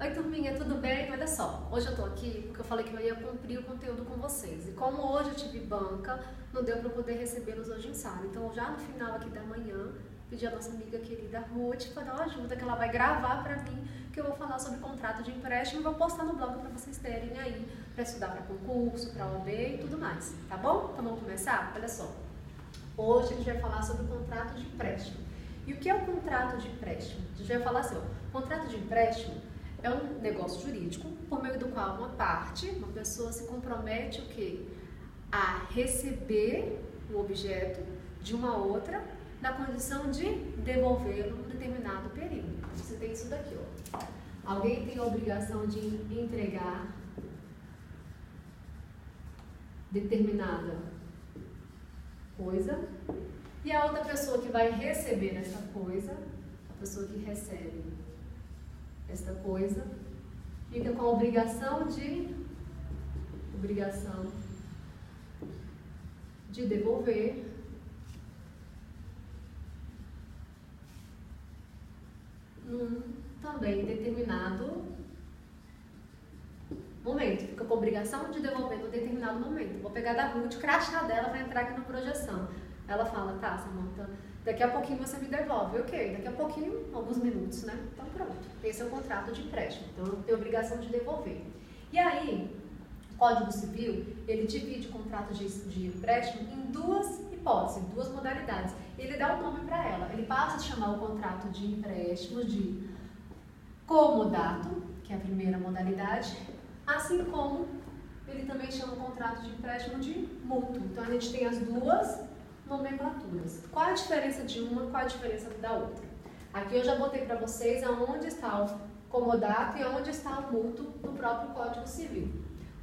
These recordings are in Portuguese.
Oi, turminha, tudo bem? Olha só, hoje eu tô aqui porque eu falei que eu ia cumprir o conteúdo com vocês. E como hoje eu tive banca, não deu para poder recebê-los hoje em sala. Então, já no final aqui da manhã, pedi a nossa amiga querida Ruth para dar uma ajuda, que ela vai gravar para mim, que eu vou falar sobre contrato de empréstimo e vou postar no blog para vocês terem aí, para estudar para concurso, para OAB e tudo mais, tá bom? Então, vamos começar? Olha só, hoje a gente vai falar sobre o contrato de empréstimo. E o que é o contrato de empréstimo? A gente vai falar assim, ó, contrato de empréstimo é um negócio jurídico por meio do qual uma pessoa se compromete o quê? A receber o objeto de uma outra na condição de devolvê-lo em um determinado período. Você tem isso daqui, ó. Alguém tem a obrigação de entregar determinada coisa e a outra pessoa que vai receber essa coisa, a pessoa que recebe esta coisa, fica com a obrigação de devolver num também determinado momento. Fica com a obrigação de devolver num determinado momento. Vou pegar da Ruth, o crachá dela vai entrar aqui na projeção. Ela fala, tá, Samantha, daqui a pouquinho você me devolve. Ok, daqui a pouquinho, alguns minutos, né? Então pronto, esse é o contrato de empréstimo. Então eu tenho obrigação de devolver. E aí, o Código Civil, ele divide o contrato de empréstimo em duas hipóteses, duas modalidades. Ele dá um nome para ela. Ele passa a chamar o contrato de empréstimo de comodato, que é a primeira modalidade, assim como ele também chama o contrato de empréstimo de mútuo. Então a gente tem as duas nomenclaturas. Qual a diferença de uma, qual a diferença da outra? Aqui eu já botei para vocês aonde está o comodato e aonde está o mútuo no próprio Código Civil.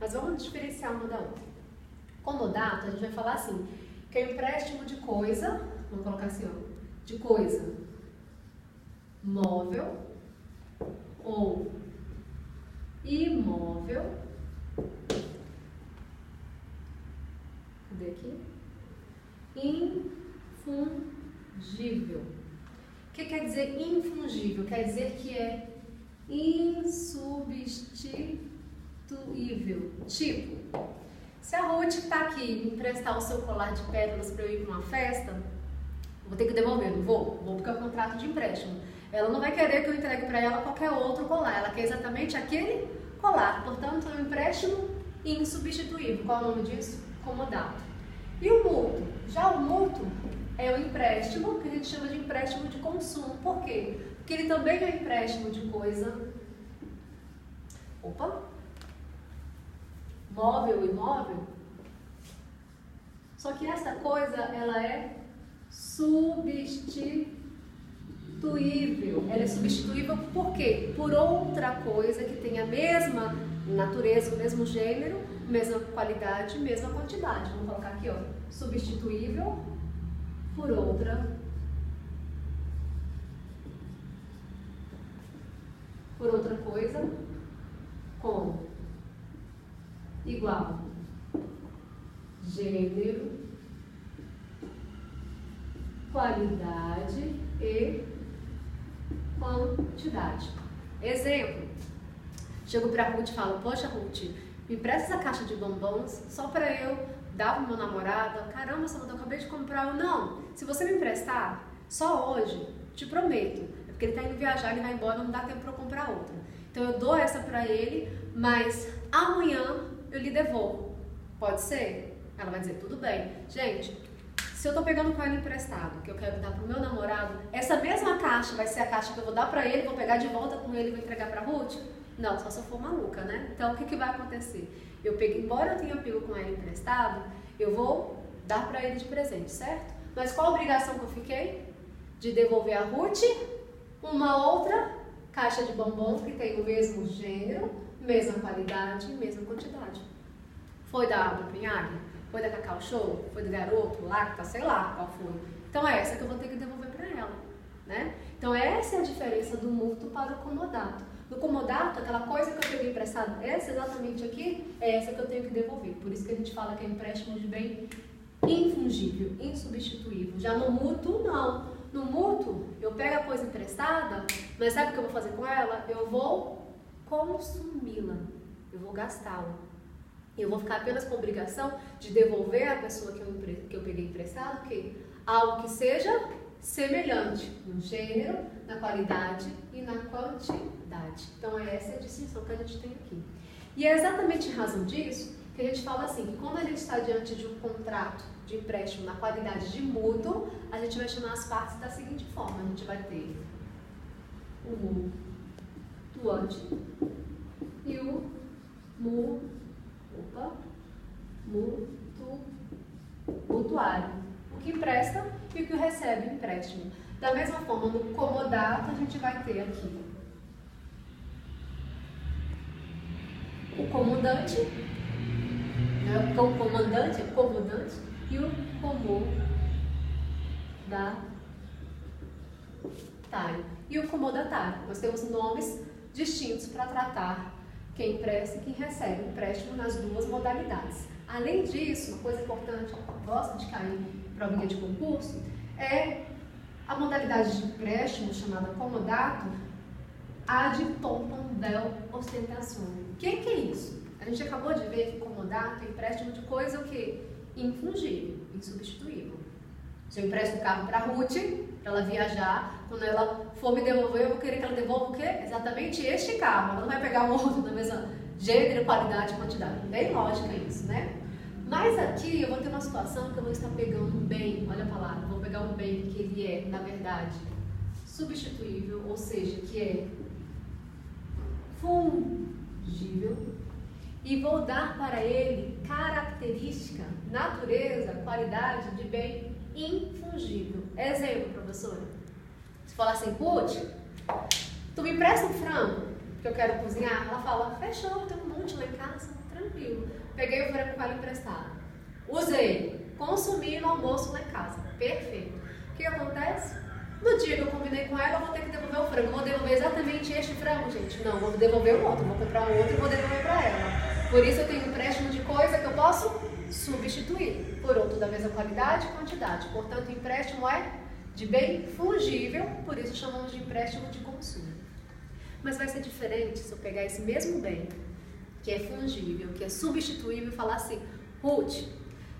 Mas vamos diferenciar uma da outra. Comodato, a gente vai falar assim, que é o empréstimo de coisa, vamos colocar assim, ó, de coisa móvel ou imóvel. Cadê aqui? Infungível. O que quer dizer infungível? Quer dizer que é insubstituível. Tipo, se a Ruth está aqui me emprestar o seu colar de pérolas para eu ir para uma festa, eu vou ter que devolver, não vou? Vou porque é um contrato de empréstimo. Ela não vai querer que eu entregue para ela qualquer outro colar, ela quer exatamente aquele colar. Portanto, é um empréstimo insubstituível. Qual é o nome disso? Comodato. E o mútuo? Já o mútuo é o empréstimo que a gente chama de empréstimo de consumo. Por quê? Porque ele também é empréstimo de coisa móvel e imóvel. Só que essa coisa, ela é substituível. Ela é substituível por quê? Por outra coisa que tem a mesma natureza, o mesmo gênero, mesma qualidade, mesma quantidade. Vamos colocar aqui, ó, substituível por outra coisa com igual gênero, qualidade e quantidade. Exemplo, chego pra Ruth e falo, poxa Ruth, me empresta essa caixa de bombons só para eu dar pro meu namorado. Caramba, Samantha, eu acabei de comprar. Não, se você me emprestar só hoje, te prometo, é porque ele tá indo viajar, ele vai embora, não dá tempo para eu comprar outra. Então eu dou essa para ele, mas amanhã eu lhe devolvo. Pode ser? Ela vai dizer, tudo bem. Gente, se eu tô pegando com ela emprestado, que eu quero dar pro meu namorado, essa mesma caixa vai ser a caixa que eu vou dar para ele, vou pegar de volta com ele e vou entregar para Ruth? Não, só se eu for maluca, né? Então, o que vai acontecer? Embora eu tenha pego com ela emprestado, eu vou dar para ele de presente, certo? Mas qual a obrigação que eu fiquei? De devolver a Ruth uma outra caixa de bombom que tem o mesmo gênero, mesma qualidade, mesma quantidade. Foi da Pinhaglia? Foi da Cacau Show? Foi do Garoto, Lacta, sei lá qual foi. Então, é essa que eu vou ter que devolver para ela, né? Então, essa é a diferença do mútuo para o comodato. No comodato, aquela coisa que eu peguei emprestado, essa exatamente aqui, é essa que eu tenho que devolver. Por isso que a gente fala que é empréstimo de bem infungível, insubstituível. Já no mútuo, não. No mútuo, eu pego a coisa emprestada, mas sabe o que eu vou fazer com ela? Eu vou consumi-la, eu vou gastá-la. Eu vou ficar apenas com a obrigação de devolver à pessoa que eu peguei emprestado algo que seja semelhante no gênero, na qualidade e na quantidade. Então, essa é a distinção que a gente tem aqui. E é exatamente em razão disso que a gente fala assim, que quando a gente está diante de um contrato de empréstimo na qualidade de mútuo, a gente vai chamar as partes da seguinte forma. A gente vai ter o mutuante e o mutuário. O que empresta e o que recebe o empréstimo. Da mesma forma, no comodato, a gente vai ter aqui o comandante, né? O comandante e o comodatário. E o comodatário. Nós temos nomes distintos para tratar quem empresta e quem recebe o empréstimo nas duas modalidades. Além disso, uma coisa importante, que gosta de cair em provinha de concurso, é a modalidade de empréstimo chamada comodato ad pompam vel ostentationem. O que é isso? A gente acabou de ver que comodato é empréstimo de coisa o quê? Infungível, insubstituível. Se eu empresto o carro para a Ruth, para ela viajar, quando ela for me devolver, eu vou querer que ela devolva o quê? Exatamente este carro. Ela não vai pegar um outro da mesma gênero, qualidade e quantidade. Bem lógica isso, né? Mas aqui eu vou ter uma situação que eu vou estar pegando um bem, olha a palavra, vou pegar um bem que ele é, na verdade, substituível, ou seja, que é fungível, e vou dar para ele característica, natureza, qualidade de bem infungível. Exemplo, professora. Se falar assim, Ruth, tu me empresta um frango que eu quero cozinhar? Ela fala, fechou, tem um monte lá em casa, tranquilo. Peguei o frango com ela emprestado. Usei, consumi no almoço lá em casa. Perfeito. O que acontece? No dia que eu combinei com ela, eu vou ter que devolver o frango. Vou devolver exatamente este frango, gente? Não, vou devolver o outro. Vou comprar um outro e vou devolver para ela. Por isso eu tenho um empréstimo de coisa que eu posso substituir por outro da mesma qualidade e quantidade. Portanto, o empréstimo é de bem fungível, por isso chamamos de empréstimo de consumo. Mas vai ser diferente se eu pegar esse mesmo bem, que é fungível, que é substituível, e falar assim, Ruth,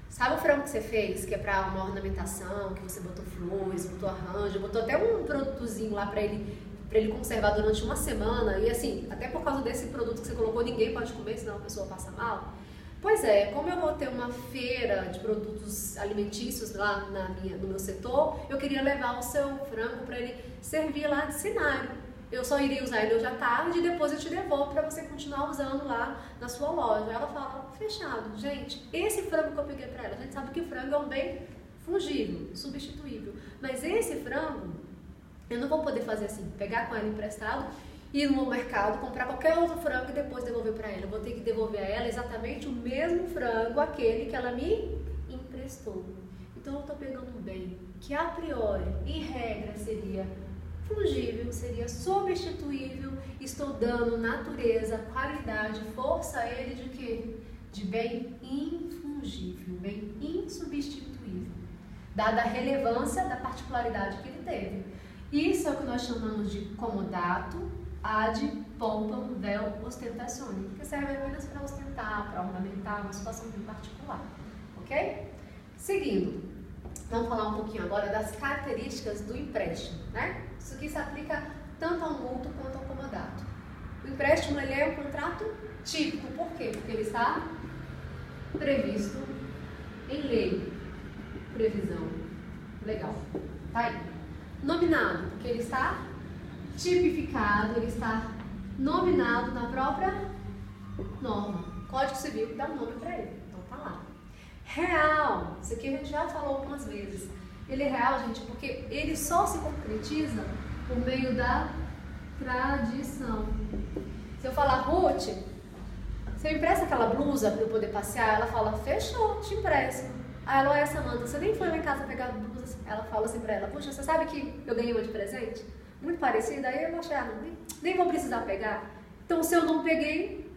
sabe o frango que você fez, que é para uma ornamentação, que você botou flores, botou arranjo, botou até um produtozinho lá para ele conservar durante uma semana, e assim, até por causa desse produto que você colocou, ninguém pode comer, senão a pessoa passa mal. Pois é, como eu vou ter uma feira de produtos alimentícios lá no meu setor, eu queria levar o seu frango para ele servir lá de cenário. Eu só iria usar ele hoje à tarde e depois eu te devolvo para você continuar usando lá na sua loja. Ela fala, fechado. Gente, esse frango que eu peguei para ela, a gente sabe que o frango é um bem fungível, substituível. Mas esse frango, eu não vou poder fazer assim, pegar com ela emprestado, ir no mercado, comprar qualquer outro frango e depois devolver para ela. Eu vou ter que devolver a ela exatamente o mesmo frango, aquele que ela me emprestou. Então eu estou pegando um bem que a priori, em regra, seria fungível, seria substituível, estou dando natureza, qualidade, força a ele de quê? De bem infungível, bem insubstituível, dada a relevância da particularidade que ele teve. Isso é o que nós chamamos de comodato ad pompam vel ostentationem, que serve apenas para ostentar, para ornamentar uma situação bem particular, ok? Seguindo, vamos falar um pouquinho agora das características do empréstimo, né? Isso aqui se aplica tanto ao mútuo quanto ao comodato. O empréstimo, ele é um contrato típico, por quê? Porque ele está previsto em lei, previsão legal, tá aí. Nominado, porque ele está tipificado, ele está nominado na própria norma. Código Civil que dá um nome para ele, então tá lá. Real, isso aqui a gente já falou algumas vezes. Ele é real, gente, porque ele só se concretiza por meio da tradição. Se eu falar, Ruth, você me empresta aquela blusa para eu poder passear? Ela fala, fechou, te empresto. Aí ela, olha, Samanta, você nem foi lá em casa pegar blusas? Ela fala assim pra ela, puxa, você sabe que eu ganhei uma de presente? Muito parecida, aí eu vou achar, nem vou precisar pegar. Então, se eu não peguei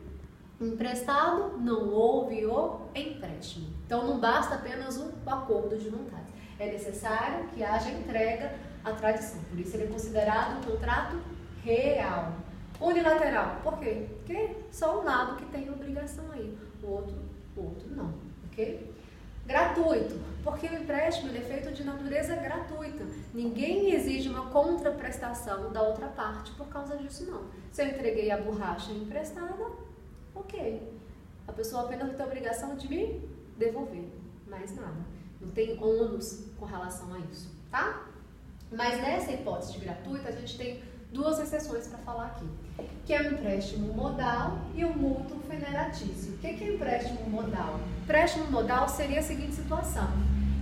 emprestado, não houve o empréstimo. Então, não basta apenas o acordo de vontade. É necessário que haja entrega à tradição. Por isso, ele é considerado um contrato real. Unilateral, por quê? Porque só um lado que tem obrigação aí, o outro não, ok? Gratuito, porque o empréstimo ele é feito de natureza gratuita. Ninguém exige uma contraprestação da outra parte por causa disso, não. Se eu entreguei a borracha emprestada, ok. A pessoa apenas tem a obrigação de me devolver, mais nada. Não tem ônus com relação a isso, tá? Mas nessa hipótese de gratuita, a gente tem duas exceções para falar aqui, que é o empréstimo modal e o mútuo federatício. O que é empréstimo modal? Empréstimo modal seria a seguinte situação: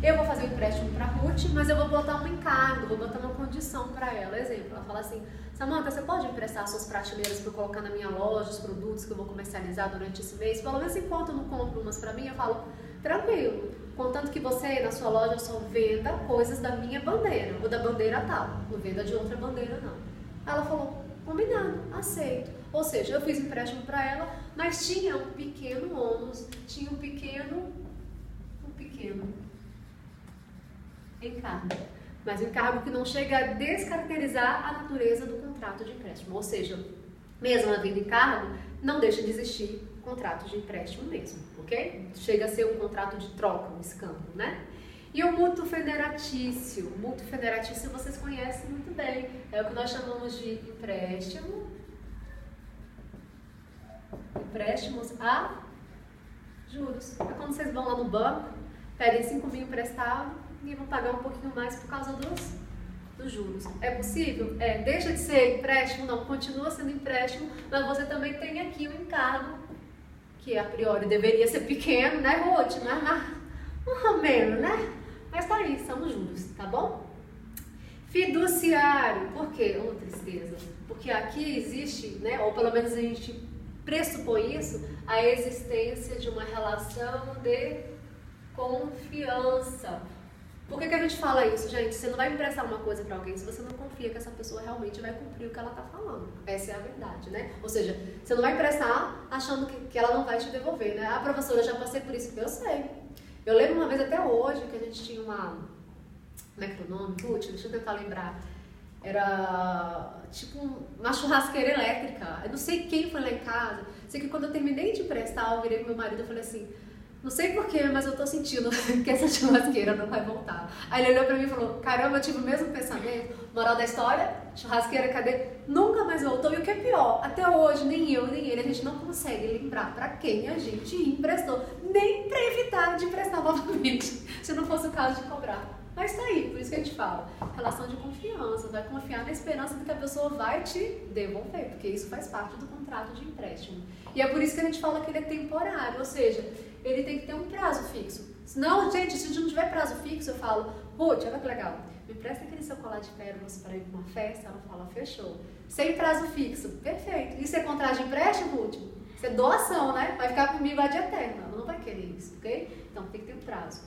eu vou fazer um empréstimo para a Ruth, mas eu vou botar um encargo, vou botar uma condição para ela. Exemplo, ela fala assim: Samanta, você pode emprestar suas prateleiras para eu colocar na minha loja os produtos que eu vou comercializar durante esse mês? Pelo menos enquanto eu não compro umas para mim, eu falo, tranquilo, contanto que você na sua loja só venda coisas da minha bandeira, ou da bandeira tal, não venda de outra bandeira não. Ela falou, combinado, aceito. Ou seja, eu fiz empréstimo para ela, mas tinha um pequeno ônus, tinha um pequeno encargo. Mas encargo que não chega a descaracterizar a natureza do contrato de empréstimo. Ou seja, mesmo havendo encargo, não deixa de existir contrato de empréstimo mesmo, ok? Chega a ser um contrato de troca, um escambo, né? E o mútuo federatício. O mútuo federatício vocês conhecem muito bem. É o que nós chamamos de empréstimos a juros. É quando vocês vão lá no banco, pedem 5 mil emprestado e vão pagar um pouquinho mais por causa dos juros. É possível? É. Deixa de ser empréstimo? Não, continua sendo empréstimo, mas você também tem aqui o encargo, que a priori deveria ser pequeno, né, Ruth? Mais ou menos, né? Mas tá aí, são juros, tá bom? Fiduciário, por quê? Oh, tristeza. Porque aqui existe, né, ou pelo menos a gente pressupõe isso, a existência de uma relação de confiança. Por que a gente fala isso, gente? Você não vai emprestar uma coisa para alguém se você não confia que essa pessoa realmente vai cumprir o que ela tá falando. Essa é a verdade, né? Ou seja, você não vai emprestar achando que ela não vai te devolver, né? Ah, professora, eu já passei por isso, porque eu sei. Eu lembro uma vez até hoje que a gente tinha uma... Como é que é o nome? Putz, deixa eu tentar lembrar. Era tipo uma churrasqueira elétrica. Eu não sei quem foi lá em casa. Sei que quando eu terminei de emprestar, eu virei pro meu marido e falei assim... Não sei porquê, mas eu tô sentindo que essa churrasqueira não vai voltar. Aí ele olhou pra mim e falou, caramba, eu tive o mesmo pensamento. Moral da história, churrasqueira, cadê? Nunca mais voltou. E o que é pior, até hoje, nem eu, nem ele, a gente não consegue lembrar pra quem a gente emprestou. Nem pra evitar de emprestar novamente, se não fosse o caso de cobrar. Mas tá aí, por isso que a gente fala, relação de confiança, vai confiar na esperança de que a pessoa vai te devolver, porque isso faz parte do contrato de empréstimo. E é por isso que a gente fala que ele é temporário, ou seja, ele tem que ter um prazo fixo. Senão, gente, se não tiver prazo fixo, eu falo, Ruth, olha que legal, me presta aquele seu colar de pérolas para ir para uma festa. Ela fala, fechou. Sem prazo fixo, perfeito. Isso é contrato de empréstimo, Ruth? Isso é doação, né? Vai ficar comigo ad eterna. Ela não vai querer isso, ok? Então tem que ter um prazo.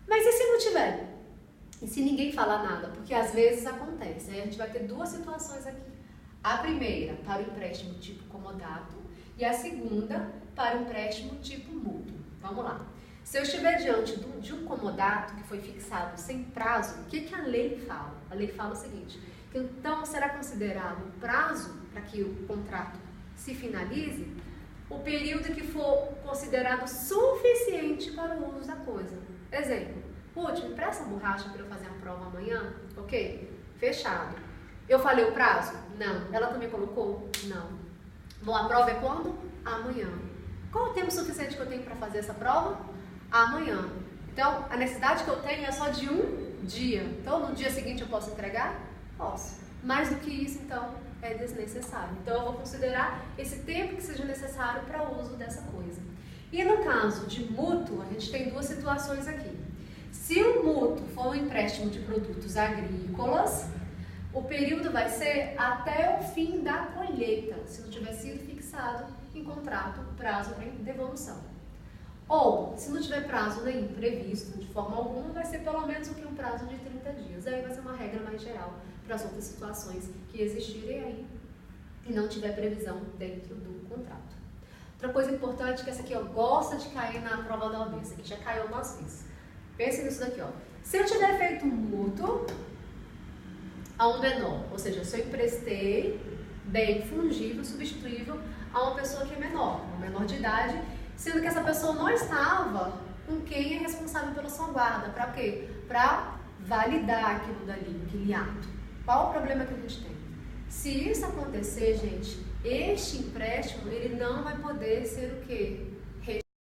Mas e se não tiver? E se ninguém falar nada? Porque às vezes acontece, né? A gente vai ter duas situações aqui. A primeira, para o empréstimo tipo comodato, e a segunda, para o empréstimo tipo mútuo. Vamos lá. Se eu estiver diante de um comodato que foi fixado sem prazo, o que a lei fala? A lei fala o seguinte, que então será considerado o prazo para que o contrato se finalize o período que for considerado suficiente para o uso da coisa. Exemplo, Ruth, me presta a borracha para eu fazer a prova amanhã? Ok, fechado. Eu falei o prazo? Não. Ela também colocou? Não. Bom, a prova é quando? Amanhã. Qual o tempo suficiente que eu tenho para fazer essa prova? Amanhã. Então, a necessidade que eu tenho é só de um dia. Então, no dia seguinte eu posso entregar? Posso. Mais do que isso, então, é desnecessário. Então, eu vou considerar esse tempo que seja necessário para o uso dessa coisa. E no caso de mútuo, a gente tem duas situações aqui. Se o mútuo for um empréstimo de produtos agrícolas, o período vai ser até o fim da colheita, se não tiver sido fixado em contrato prazo de devolução. Ou, se não tiver prazo nenhum previsto de forma alguma, vai ser pelo menos um prazo de 30 dias. Aí vai ser uma regra mais geral para as outras situações que existirem aí e não tiver previsão dentro do contrato. Outra coisa importante que essa aqui gosta de cair na prova da OAB, essa aqui já caiu algumas vezes. Pense nisso daqui, ó. Se eu tiver feito um mútuo a um menor, ou seja, se eu emprestei bem fungível, substituível a uma pessoa que é menor de idade, sendo que essa pessoa não estava com quem é responsável pela sua guarda. Para quê? Para validar aquilo dali, aquele ato. Qual o problema que a gente tem? Se isso acontecer, gente, este empréstimo, ele não vai poder ser o quê?